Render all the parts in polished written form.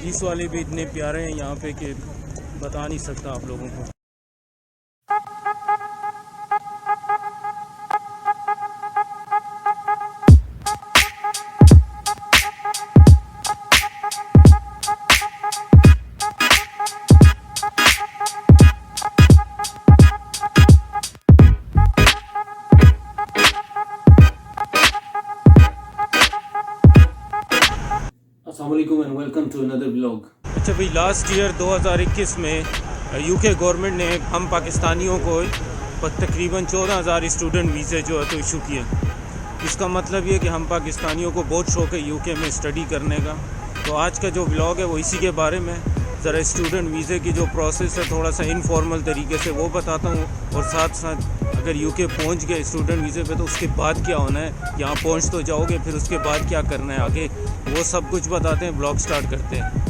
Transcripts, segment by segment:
Police वाले भी इतने प्यारे हैं यहाँ पे कि बता नहीं सकता आप लोगों को। अस्सलाम वालेकुम and welcome to another blog. अच्छा भाई, लास्ट ईयर 2021 में यूके गवर्नमेंट ने हम पाकिस्तानियों को तकरीबन 14,000 स्टूडेंट वीज़े जो है तो इशू किए। इसका मतलब ये कि हम पाकिस्तानियों को बहुत शौक़ है यूके में स्टडी करने का। तो आज का जो व्लॉग है वो इसी के बारे में, ज़रा स्टूडेंट वीज़े की जो प्रोसेस है थोड़ा सा इनफॉर्मल तरीके से वो बताता हूँ, और साथ साथ अगर यूके पहुँच गए स्टूडेंट वीज़े पे तो उसके बाद क्या होना है, यहाँ पहुँच तो जाओगे फिर उसके बाद क्या करना है आगे, वो सब कुछ बताते हैं। ब्लॉग स्टार्ट करते हैं।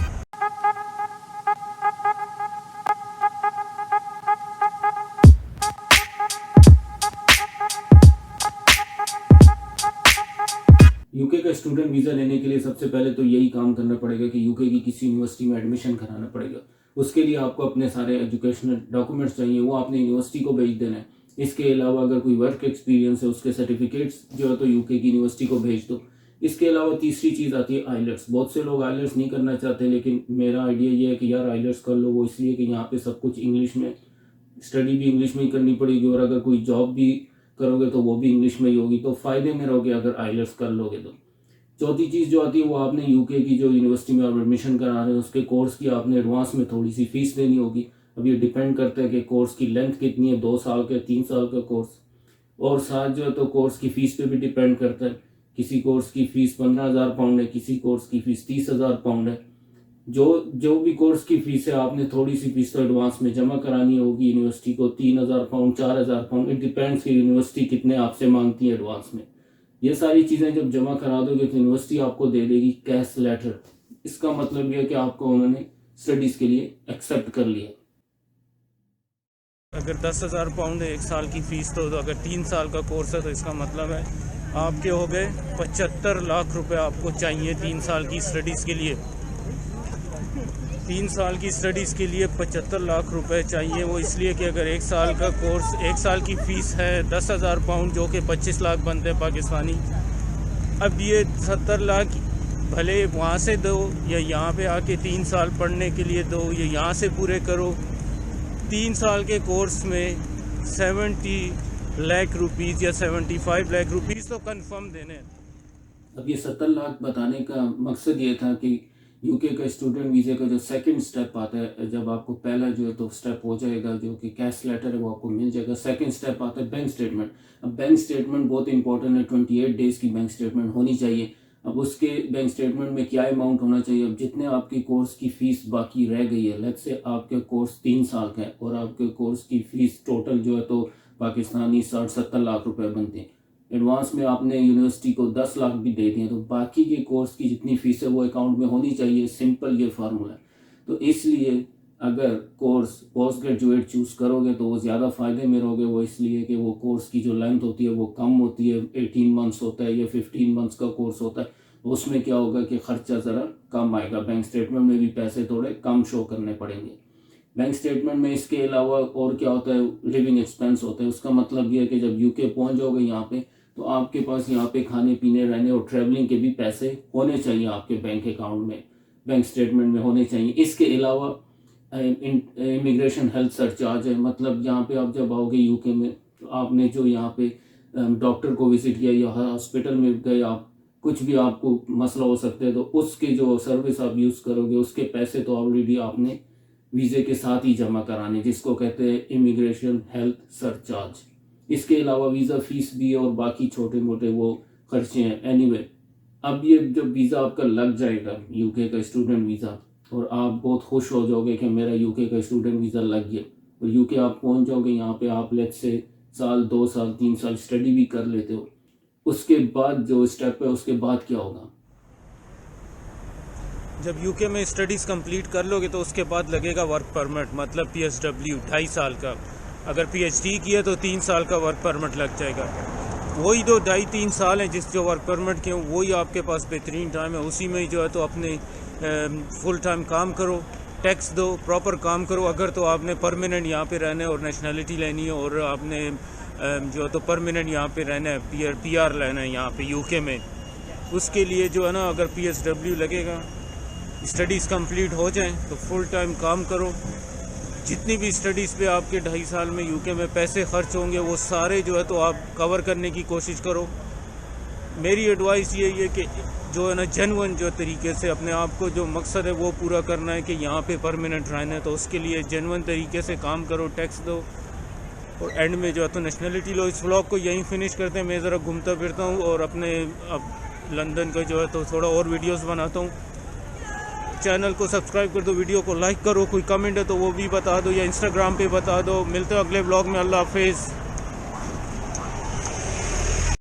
यूके का स्टूडेंट वीज़ा लेने के लिए सबसे पहले तो यही काम करना पड़ेगा कि यूके की किसी यूनिवर्सिटी में एडमिशन कराना पड़ेगा। उसके लिए आपको अपने सारे एजुकेशनल डॉक्यूमेंट्स चाहिए, वो आपने यूनिवर्सिटी को भेज देना है। इसके अलावा अगर कोई वर्क एक्सपीरियंस है उसके सर्टिफिकेट्स जो है तो यूके की यूनिवर्सिटी को भेज दो। इसके अलावा तीसरी चीज़ आती है आइलेट्स। बहुत से लोग आइलेट्स नहीं करना चाहते, लेकिन मेरा आइडिया ये है कि यार आइलेट्स कर लो। वो इसलिए कि यहाँ पे सब कुछ इंग्लिश में, स्टडी भी इंग्लिश में ही करनी पड़ेगी, और अगर कोई जॉब भी करोगे तो वो भी इंग्लिश में ही होगी, तो फ़ायदे में रहोगे अगर आइलेट्स कर लोगे तो। चौथी चीज़ जो आती है वो आपने यूके की जो यूनिवर्सिटी में आप एडमिशन करा रहे हैं उसके कोर्स की आपने एडवांस में थोड़ी सी फीस देनी होगी। अब ये डिपेंड करता है कि कोर्स की लेंथ कितनी है, 2 साल का 3 साल का कोर्स, और साथ जो है तो कोर्स की फ़ीस पे भी डिपेंड करता है। किसी कोर्स की फ़ीस 15,000 पाउंड है, किसी कोर्स की फ़ीस 30,000 पाउंड है। जो भी कोर्स की फ़ीस है आपने थोड़ी सी फीस तो एडवांस में जमा करानी होगी यूनिवर्सिटी को, 3,000 पाउंड 4,000 पाउंड, इट डिपेंड्स कि यूनिवर्सिटी कितने आपसे मांगती है एडवांस में। ये सारी चीज़ें जब जमा करा दोगे तो यूनिवर्सिटी आपको दे देगी कैश लेटर। इसका मतलब यह है कि आपको उन्होंने स्टडीज़ के लिए एक्सेप्ट कर लिया। अगर 10,000 पाउंड है 1 साल की फ़ीस, तो अगर 3 साल का कोर्स है तो इसका मतलब है आपके हो गए 75 लाख रुपए आपको चाहिए 3 साल की स्टडीज़ के लिए। 3 साल की स्टडीज़ के लिए 75 लाख रुपए चाहिए। वो इसलिए कि अगर 1 साल का कोर्स, 1 साल की फ़ीस है 10,000 पाउंड, जो कि 25 लाख बनते हैं पाकिस्तानी। अब ये 70 लाख भले वहाँ से दो या यहाँ पे आके 3 साल पढ़ने के लिए दो, या यहाँ से पूरे करो। 3 साल के कोर्स में 70 लाख रुपीज़ या 75 लाख रुपीज़ तो कंफर्म देने हैं। अब ये 70 लाख बताने का मकसद ये था कि यूके का स्टूडेंट वीज़े का जो सेकंड स्टेप आता है, जब आपको पहला जो है तो स्टेप हो जाएगा जो कि कैश लेटर है वो आपको मिल जाएगा। सेकंड स्टेप आता है बैंक स्टेटमेंट। अब बैंक स्टेटमेंट बहुत इंपॉर्टेंट है, 28 डेज़ की बैंक स्टेटमेंट होनी चाहिए। अब उसके बैंक स्टेटमेंट में क्या अमाउंट होना चाहिए, अब जितने आपकी कोर्स की फ़ीस बाकी रह गई है, लेट्स से आपके कोर्स 3 साल का है और आपके कोर्स की फ़ीस टोटल जो है तो पाकिस्तानी 60-70 लाख रुपए बनते हैं। एडवांस में आपने यूनिवर्सिटी को 10 लाख भी दे दिए, तो बाकी के कोर्स की जितनी फीस है वो अकाउंट में होनी चाहिए। सिंपल ये फार्मूला है। तो इसलिए अगर कोर्स पोस्ट ग्रेजुएट चूज़ करोगे तो वो ज़्यादा फ़ायदे में रहोगे। वो इसलिए कि वो कोर्स की जो लेंथ होती है वो कम होती है, 18 मंथ्स होता है या 15 मंथ्स का कोर्स होता है। उसमें क्या होगा कि ख़र्चा ज़रा कम आएगा, बैंक स्टेटमेंट में भी पैसे थोड़े कम शो करने पड़ेंगे। बैंक स्टेटमेंट में इसके अलावा और क्या होता है, लिविंग एक्सपेंस होते हैं। उसका मतलब ये है कि जब यूके पहुंच जाओगे यहाँ पे तो आपके पास यहाँ पे खाने पीने रहने और ट्रैवलिंग के भी पैसे होने चाहिए आपके बैंक अकाउंट में, बैंक स्टेटमेंट में होने चाहिए। इसके अलावा इमिग्रेशन हेल्थ सरचार्ज है, मतलब यहाँ पे आप जब आओगे यूके में तो आपने जो यहाँ पे डॉक्टर को विजिट किया या हॉस्पिटल में गए, आप कुछ भी आपको मसला हो सकता है तो उसके जो सर्विस आप यूज़ करोगे उसके पैसे तो ऑलरेडी आपने वीज़े के साथ ही जमा कराने, जिसको कहते हैं इमिग्रेशन हेल्थ सरचार्ज। इसके अलावा वीज़ा फ़ीस भी है और बाकी छोटे मोटे वो खर्चे हैं। एनीवे, अब ये जब वीज़ा आपका लग जाएगा यूके का स्टूडेंट वीज़ा, और आप बहुत खुश हो जाओगे कि मेरा यूके का स्टूडेंट वीज़ा लग गया, और यूके आप पहुंच जाओगे, यहाँ पे आप लेट्स से साल 2 साल 3 साल स्टडी भी कर लेते हो। उसके बाद जो स्टेप है उसके बाद क्या होगा, जब यूके में स्टडीज़ कंप्लीट कर लोगे तो उसके बाद लगेगा वर्क परमिट, मतलब PSW 2.5 साल का। अगर PhD किया तो 3 साल का वर्क परमिट लग जाएगा। वही 2-2.5-3 साल हैं जिस जो वर्क परमिट के, वही आपके पास बेहतरीन टाइम है। उसी में जो है तो अपने फुल टाइम काम करो, टैक्स दो, प्रॉपर काम करो। अगर तो आपने परमानेंट यहाँ पे रहना है और नेशनलिटी लेनी है और आपने जो है तो परमानेंट यहाँ पे रहना है, PR लेना है यहाँ पे UK में, उसके लिए जो है ना अगर PSW लगेगा, स्टडीज़ कंप्लीट हो जाएं तो फुल टाइम काम करो। जितनी भी स्टडीज़ पे आपके 2.5 साल में UK में पैसे खर्च होंगे वो सारे जो है तो आप कवर करने की कोशिश करो। मेरी एडवाइस यही है कि जो है ना जेन्युइन जो तरीके से अपने आप को जो मकसद है वो पूरा करना है कि यहाँ पे परमानेंट रहना है, तो उसके लिए जेन्युइन तरीके से काम करो, टैक्स दो और एंड में जो है तो नेशनलिटी लो। इस व्लॉग को यहीं फिनिश करते हैं। मैं ज़रा घूमता फिरता हूँ और अपने अब लंदन का जो है तो थोड़ा और वीडियोस बनाता हूँ। चैनल को सब्सक्राइब कर दो, वीडियो को लाइक करो, कोई कमेंट है तो वो भी बता दो या इंस्टाग्राम पे बता दो। मिलते हो अगले व्लॉग में। अल्लाह हाफिज़।